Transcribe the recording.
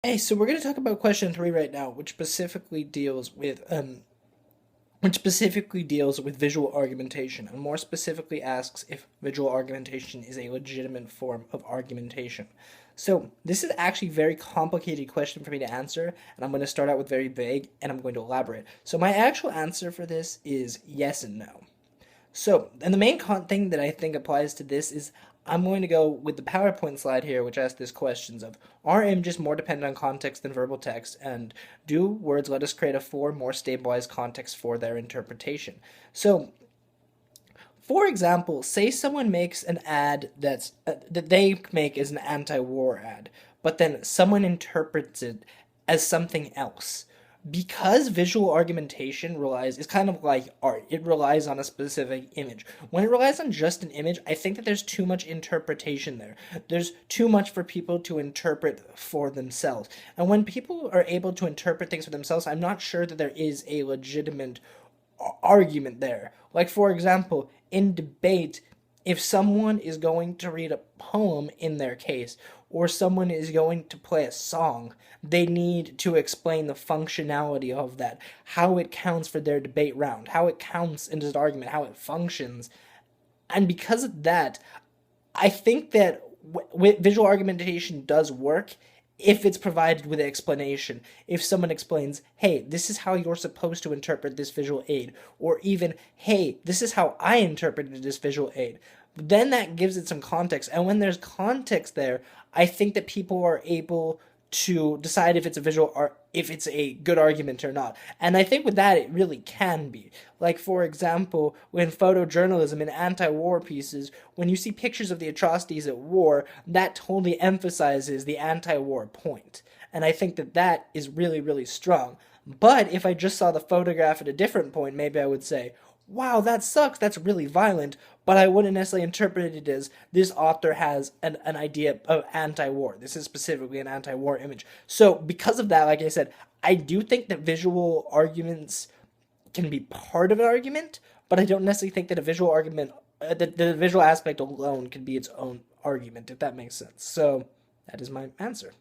Hey, so we're going to talk about question three right now, which specifically deals with visual argumentation, and more specifically asks if visual argumentation is a legitimate form of argumentation. So this is actually a very complicated question for me to answer, and I'm going to start out with very vague, and I'm going to elaborate. So my actual answer for this is yes and no. So, and the main thing that I think applies to this is I'm going to go with the PowerPoint slide here, which asks this questions of are images more dependent on context than verbal text, and do words let us create a more stabilized context for their interpretation? So, for example, say someone makes an ad that they make as an anti-war ad, but then someone interprets it as something else. Because visual argumentation is kind of like art. It relies on a specific image. When it relies on just an image, I think that there's too much interpretation there. There's too much for people to interpret for themselves. And when people are able to interpret things for themselves, I'm not sure that there is a legitimate argument there. Like, for example, in debate, if someone is going to read a poem in their case, or someone is going to play a song, they need to explain the functionality of that, how it counts for their debate round, how it counts in this argument, how it functions. And because of that, I think that visual argumentation does work if it's provided with an explanation. If someone explains, hey, this is how you're supposed to interpret this visual aid, or even, hey, this is how I interpreted this visual aid, then that gives it some context. And when there's context there, I think that people are able to decide if it's a if it's a good argument or not. And I think with that, it really can be. Like, for example, when photojournalism and anti-war pieces, when you see pictures of the atrocities at war, that totally emphasizes the anti-war point. And I think that that is really, really strong. But if I just saw the photograph at a different point, maybe I would say, wow, that sucks, that's really violent, but I wouldn't necessarily interpret it as this author has an idea of anti-war. This is specifically an anti-war image. So because of that, like I said, I do think that visual arguments can be part of an argument, but I don't necessarily think that a visual argument, the visual aspect alone can be its own argument, if that makes sense. So that is my answer.